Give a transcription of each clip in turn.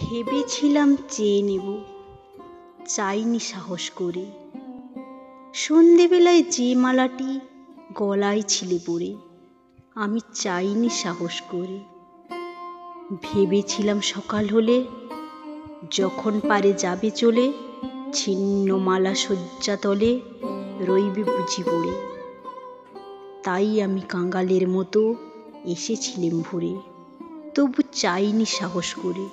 ভেবেছিলাম চেয়ে নেব, চাইনি সাহস করে। সন্ধেবেলায় যে মালাটি গলায় ছিলে পড়ে, আমি চাইনি সাহস করে। ভেবেছিলাম সকাল হলে যখন পারে যাবে চলে, ছিন্ন মালা শয্যা তলে রইবে বুঝি পড়ে। তাই আমি কাঙালের মতো এসেছিলেম ভোরে, তবু চাইনি সাহস করে।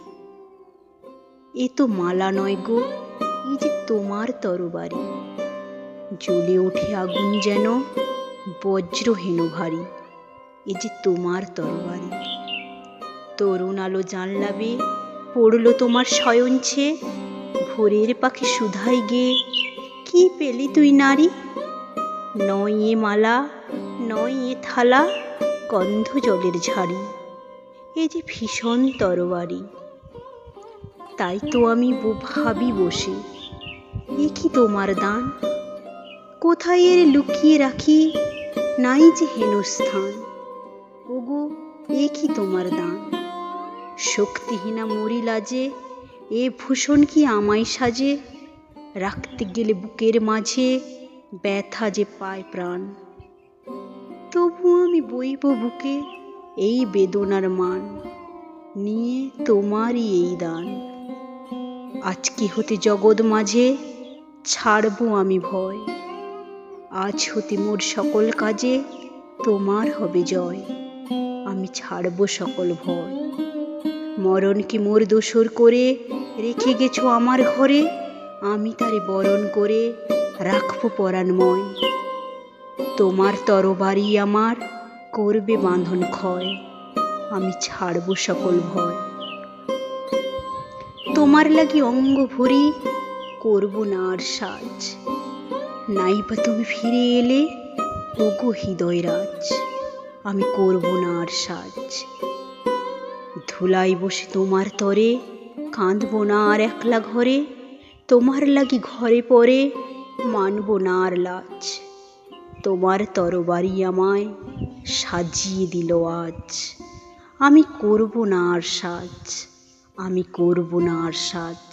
এ তো মালা নয় গো, এই যে তোমার তরবারি। জ্বলে ওঠে আগুন যেন বজ্র হেন ভারী, এ যে তোমার তরবারি। তরুণ আলো জানলা বেয়ে পড়লো তোমার শয়নছে, ভোরের পাখি সুধাই গেয়ে কি পেলি তুই নারী? নয় এ মালা, নয় এ থালা, গন্ধ জলের ঝাড়ি, এ যে ভীষণ তরবারি। তাই তো আমি ভাবি বসে, এ কি তোমার দান? কোথায় এর লুকিয়ে রাখি, নাই যে হেনস্থান। ওগো, এ কি তোমার দান? শক্তিহীনা মরি লাজে, এ ভূষণ কি আমায় সাজে? রাখতে গেলে বুকের মাঝে ব্যথা যে পায় প্রাণ। তবু আমি বইব বুকে এই বেদনার মান, নিয়ে তোমারই এই দান। আজকে হতে জগৎ মাঝে ছাড়বো আমি ভয়, আজ হতে মোর সকল কাজে তোমার হবে জয়। আমি ছাড়বো সকল ভয়। মরণকে মোর দোসর করে রেখে গেছো আমার ঘরে, আমি তারে বরণ করে রাখবো পরাণময়। তোমার তরবারি আমার করবে বাঁধন ক্ষয়, আমি ছাড়বো সকল ভয়। তোমার লাগি অঙ্গ ভরি করবো না আর সাজ, নাইবা তুমি ফিরে এলে ওগো হৃদয় রাজ, আমি করবো না আর সাজ। ধুলায় বসে তোমার তরে কাঁদবো না আর একলা ঘরে, তোমার লাগি ঘরে পরে মানবো না আর লাজ। তোমার তরবারি আমায় সাজিয়ে দিল আজ, আমি করবো না আর সাজ, আমি করবো না আর সাজ।